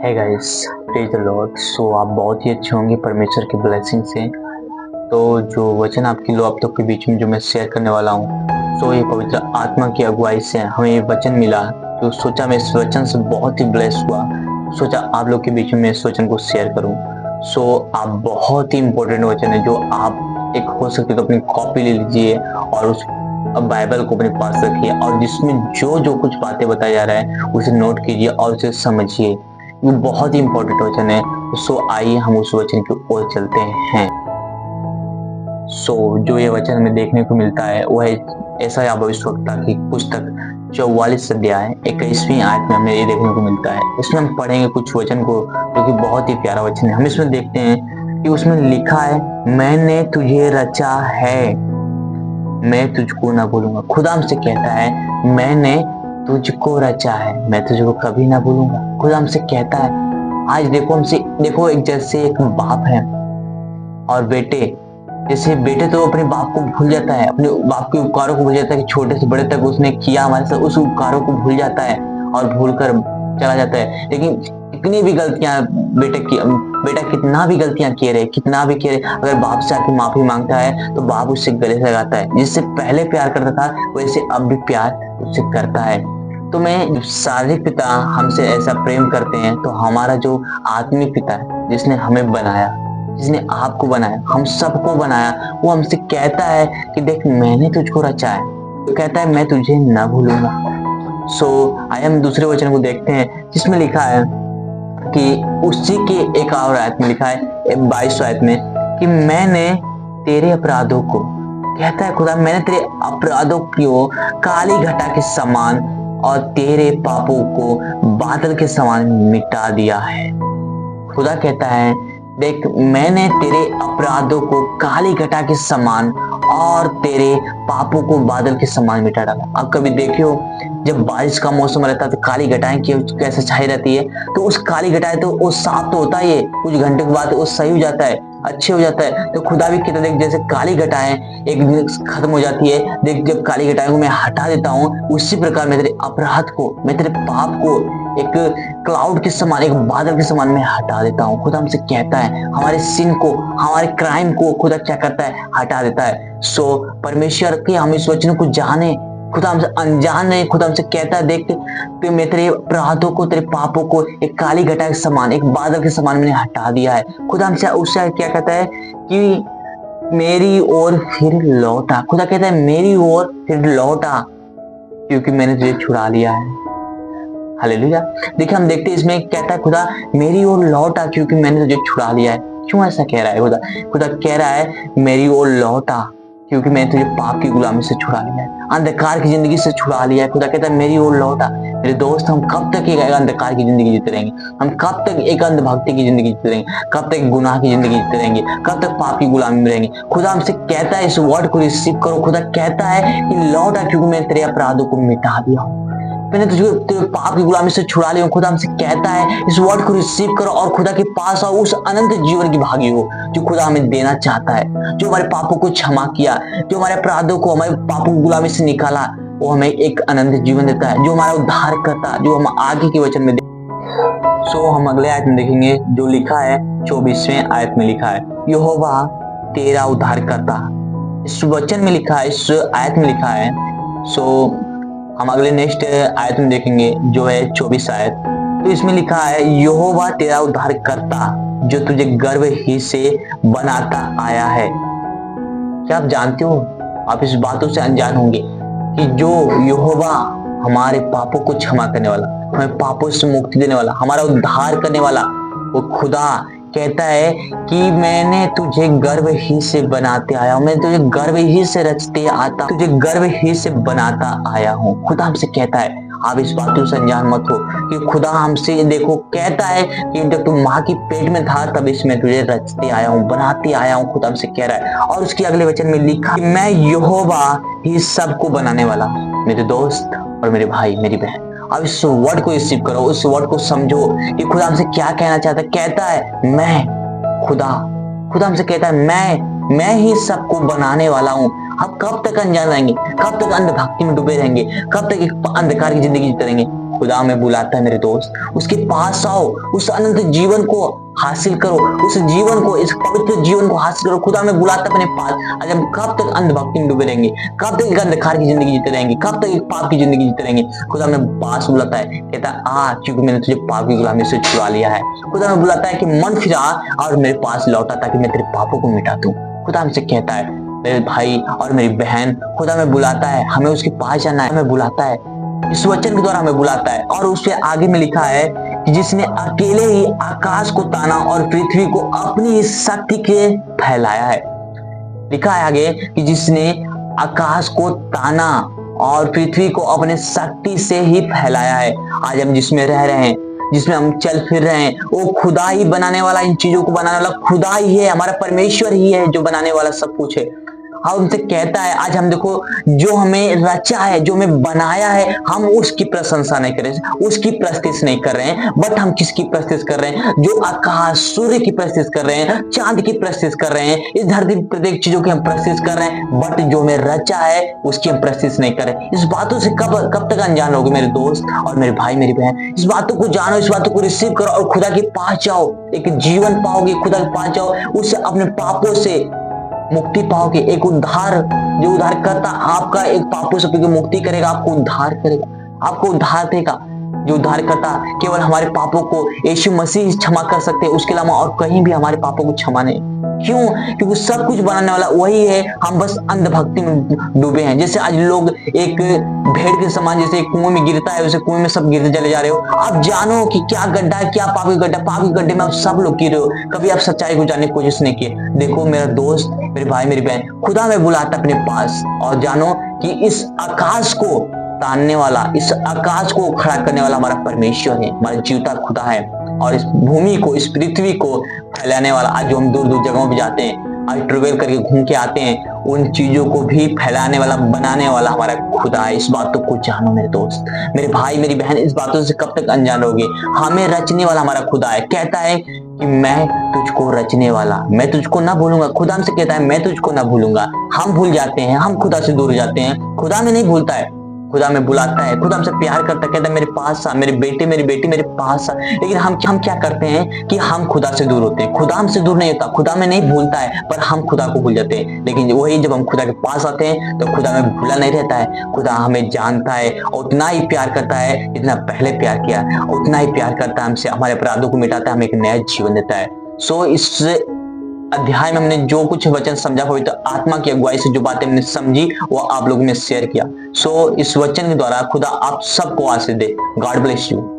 है guys, praise the Lord. सो आप बहुत ही अच्छे होंगे परमेश्वर की ब्लेसिंग से। तो जो वचन आपके लोग आप तक के बीच में जो मैं शेयर करने वाला हूँ, सो ये पवित्र आत्मा की अगुवाई से हमें ये वचन मिला। तो सोचा मैं इस वचन से बहुत ही ब्लेस हुआ, सोचा आप लोग के बीच में इस वचन को शेयर करूँ। सो आप बहुत ही इंपॉर्टेंट वचन है जो आप एक हो सकते तो अपनी कॉपी ले लीजिए और उस बाइबल को अपने पास रखिए और जिसमें जो जो कुछ बातें बताया जा रहा है उसे नोट कीजिए और उसे समझिए। वो बहुत ही इंपॉर्टेंट वचन है। सो आइए हम उस वचन की ओर चलते हैं। सो जो ये वचन हमें देखने को मिलता है वो है यशायाह भविष्यवक्ता की पुस्तक 44 अध्याय 21वीं आयत में हमें ये देखने को मिलता है। इसमें हम पढ़ेंगे कुछ वचन को जो कि बहुत ही प्यारा वचन है। हम इसमें देखते हैं कि उसमें लिखा है, मैंने तुझे रचा है, मैं तुझको ना भूलूंगा। खुदा हमसे कहता है मैंने तुझको रचा है, मैं तुझको कभी ना भूलूंगा। खुदा हमसे कहता है। आज देखो एक जैसे एक बाप है और बेटे, जैसे बेटे तो अपने बाप को भूल जाता है, अपने बाप के उपकारों को भूल जाता है कि छोटे से बड़े तक उसने किया हमारे साथ, उस उपकारों को भूल जाता है और भूल कर चला जाता है। लेकिन कितनी भी गलतियां बेटा कितना भी गलतियां किए रहे, कितना भी किए रहे, अगर बाप से आके माफी मांगता है तो बाप उससे गले से लगाता है। जिससे पहले प्यार करता था वैसे अब भी प्यार उससे करता है। तो मैं शारीरिक पिता हमसे ऐसा प्रेम करते हैं, तो हमारा जो आत्मिक पिता है जिसने हमें बनाया, जिसने आपको बनाया, हम सबको बनाया, वो हमसे कहता है कि देख मैंने तुझको रचा है। तो कहता है मैं तुझे न भूलूंगा। सो आइए हम दूसरे वचन को देखते हैं जिसमें लिखा है कि उसी के एक और आयत में लिखा है 22 आयत में कि मैंने तेरे अपराधों को, कहता है खुदा, मैंने तेरे अपराधों को काली घटा के समान और तेरे पापों को बादल के समान मिटा दिया है। खुदा कहता है देख मैंने तेरे अपराधों को काली घटा के समान और तेरे पापों को बादल के समान मिटा डाला। अब कभी देखियो जब बारिश का मौसम रहता है तो काली घटाएं कैसे छाई रहती है, तो उस काली घटाएं तो वो साफ तो होता ही है, कुछ घंटे के बाद वो सही हो जाता है, अच्छे हो जाता है। तो खुदा भी कहता देख जैसे काली घटाएं एक दिन खत्म हो जाती है, देख जब काली घटाएं को मैं हटा देता हूँ, उसी प्रकार मैं तेरे अपराध को, मैं तेरे पाप को एक क्लाउड के समान, एक बादल के समान मैं हटा देता हूँ। खुदा हमसे कहता है हमारे सिन को, हमारे क्राइम को खुदा क्या करता है, हटा देता है। सो परमेश्वर के हम इस वचन को जाने, खुदा हमसे अनजान नहीं। खुदा हमसे कहता है देख कि मैं तेरे अपराधों को, तेरे पापों को एक काली घटा के समान, एक बादल के समान मैंने हटा दिया है। खुदा हमसे उससे क्या कहता है कि मेरी ओर फिर लौटा। खुदा कहता है मेरी ओर फिर लौटा क्योंकि मैंने तुझे छुड़ा लिया है। हालेलुया। देखिए हम देखते हैं इसमें कहता है खुदा मेरी ओर लौटा क्योंकि मैंने तुझे छुड़ा लिया है। क्यों ऐसा कह रहा है खुदा? खुदा कह रहा है मेरी ओर लौटा क्योंकि मैंने तुझे पाप की गुलामी से छुड़ा लिया है, अंधकार की जिंदगी से छुड़ा लिया है। खुदा कहता है मेरी ओर लौटा। मेरे दोस्त, हम कब तक एक अंधकार की जिंदगी जीते रहेंगे? हम कब तक एक अंधभक्ति की जिंदगी जीते रहेंगे? कब तक गुनाह की जिंदगी जीते रहेंगे? कब तक पाप की गुलामी में रहेंगे? खुदा हमसे कहता है इस वर्ड को रिसीव करो। खुदा कहता है कि लौटा क्योंकि मैंने तेरे अपराधों को मिटा दिया हूँ, मैंने तुझे पाप की गुलामी से छुड़ा लिया। खुदा हमसे कहता है इस वर्ड को रिसीव करो और खुदा के पास आओ, उस अनंत जीवन की भागी हो जो खुदा हमें देना चाहता है, जो हमारे पापों को क्षमा किया, जो हमारे अपराधों को, हमारे पापों की गुलामी से निकाला, वो हमें एक अनंत जीवन देता है, जो हमारा उद्धार करता है, जो हम आगे के वचन में सो हम अगले आयत में देखेंगे जो लिखा है 24वें आयत में लिखा है यहोवा तेरा उद्धार करता। इस वचन में लिखा है, इस आयत में लिखा है। सो हम अगले नेक्स्ट आयत में देखेंगे जो है 24 आयत। तो इसमें लिखा है यहोवा तेरा उद्धार करता जो तुझे गर्भ ही से बनाता आया है। क्या आप जानते हो, आप इस बातों से अनजान होंगे कि जो यहोवा हमारे पापों को क्षमा करने वाला, हमें पापों से मुक्ति देने वाला, हमारा उद्धार करने वाला, वो खुदा कहता है कि मैंने तुझे गर्भ ही से बनाते आया हूं, मैं तुझे गर्भ ही से रचते आता, तुझे गर्भ ही से बनाता आया हूं। खुदा हमसे कहता है, आप इस बातों से अनजान मत हो कि खुदा हमसे देखो कहता है कि जब तू माँ की पेट में था तब इसमें तुझे रचते आया हूँ, बनाते आया हूँ। खुदा हमसे कह रहा है और उसके अगले वचन में लिखा कि मैं यहोवा ही सबको बनाने वाला। मेरे दोस्त और मेरे भाई, मेरी बहन, अब इस वर्ड को रिसीव करो, उस वर्ड को समझो कि खुदा हमसे क्या कहना चाहता है। कहता है मैं खुदा हमसे कहता है मैं ही सबको बनाने वाला हूं। हम कब तक अनजान रहेंगे? कब तक अंधभक्ति में डूबे रहेंगे? कब तक एक अंधकार की जिंदगी जीते रहेंगे? खुदा हमें बुलाता है मेरे दोस्त, उसके पास आओ, उस अनंत जीवन को हासिल करो, उस जीवन को, इस पवित्र जीवन को हासिल करो। खुदा हमें बुलाता है अपने पास। आज हम कब तक अंधभक्ति में डूबे रहेंगे, कब तक एक अंधकार की जिंदगी जीते रहेंगे, कब तक एक पाप की जिंदगी जीते रहेंगे। खुदा हमें पास बुलाता है, कहता है आ, क्योंकि मैंने तुझे पाप की गुलामी से छुड़ा लिया है। खुदा हमें बुलाता है कि मन फिरा और मेरे पास लौटा, ताकि मैं तेरे पापों को मिटा दूं। खुदा हमसे कहता है मेरे भाई और मेरी बहन, खुदा हमें बुलाता है, हमें उसके पास जाना है, हमें बुलाता है, इस वचन के द्वारा हमें बुलाता है। और उसके आगे में लिखा है कि जिसने अकेले ही आकाश को ताना और पृथ्वी को अपनी शक्ति के फैलाया है। लिखा है आगे कि जिसने आकाश को ताना और पृथ्वी को अपने शक्ति से ही फैलाया है। आज हम जिसमें रह रहे हैं, जिसमें हम चल फिर रहे हैं, वो खुदा ही बनाने वाला, इन चीजों को बनाने वाला खुदा ही है, हमारा परमेश्वर ही है जो बनाने वाला सब कुछ है। हाँ, उनसे कहता है आज हम देखो, जो हमें रचा है, जो हमें बनाया है, हम उसकी प्रशंसा नहीं कर रहे, उसकी प्रस्तुति नहीं कर रहे हैं, बट हम किसकी प्रस्तुति कर रहे हैं? जो आकाश सूर्य की प्रस्तुति कर रहे हैं, चांद की प्रस्तुति कर रहे हैं, इस धरती प्रत्येक चीजों की हम प्रस्तुति कर रहे हैं, बट जो हमें रचा है उसकी हम प्रस्तुति नहीं कर रहे। इस बातों से कब तक अनजान होगे मेरे दोस्त और मेरे भाई मेरी बहन? इस बातों को जानो, इस बातों को रिसीव करो और खुदा के पास जाओ, एक जीवन पाओगे, खुदा के पास जाओ, उससे अपने पापों से मुक्ति पाओगे। एक उद्धार, जो उद्धार करता आपका, एक पापों से मुक्ति करेगा, आपको उद्धार करेगा, आपको उद्धार देगा। जो उद्धार करता केवल हमारे पापों को यीशु मसीह क्षमा कर सकते हैं, उसके अलावा और कहीं भी हमारे पापों को क्षमा नहीं। क्यों? क्योंकि सब कुछ बनाने वाला वही है, हम बस अंधभक्ति में डूबे हैं। जैसे आज लोग एक भेड़ के समान, जैसे एक कुएं में गिरता है, उसे कुएं में सब गिरते चले जा रहे हो। आप जानो कि क्या गड्ढा है, क्या पाप का गड्ढा, पाप के गड्ढे में आप सब लोग गिर रहे हो। कभी आप सच्चाई को जानने की कोशिश नहीं की। देखो मेरा दोस्त, मेरे भाई मेरी बहन, खुदा में बुलाता अपने पास, और जानो कि इस आकाश को तानने वाला, इस आकाश को खड़ा करने वाला हमारा परमेश्वर है, हमारा जीवता खुदा है। और इस भूमि को, इस पृथ्वी को फैलाने वाला, आज जो हम दूर दूर जगहों पे जाते हैं, आज ट्रेवल करके घूम के आते हैं, उन चीजों को भी फैलाने वाला, बनाने वाला हमारा खुदा है। इस बातों को जानो मेरे दोस्त, मेरे भाई मेरी बहन, इस बातों से कब तक अनजान होगे? हमें रचने वाला हमारा खुदा है। कहता है कि मैं तुझको रचने वाला, मैं तुझको ना भूलूंगा। खुदा हमसे कहता है मैं तुझको ना भूलूंगा। हम भूल जाते हैं, हम खुदा से दूर जाते हैं। खुदा में नहीं भूलता है, खुदा में बुलाता है, खुदा हमसे प्यार करता है, कहता है मेरे पास आ, मेरे बेटे मेरी बेटी मेरे पास आ। लेकिन हम क्या करते हैं कि हम खुदा से दूर होते हैं। खुदा हमसे दूर नहीं होता, खुदा में नहीं भूलता है, पर हम खुदा को भूल जाते हैं। लेकिन वही जब हम खुदा के पास आते हैं तो खुदा में भूला नहीं रहता है। खुदा हमें जानता है, उतना ही प्यार करता है जितना पहले प्यार किया, उतना ही प्यार करता है हमसे, हमारे अपराधों को मिटाता है, हमें एक नया जीवन देता है। सो इस अध्याय में हमने जो कुछ वचन समझा, पवित्र आत्मा की अगुवाई से जो बातें हमने समझी, वो आप लोगों में शेयर किया। सो इस वचन के द्वारा खुदा आप सबको आशीष दे। God bless you.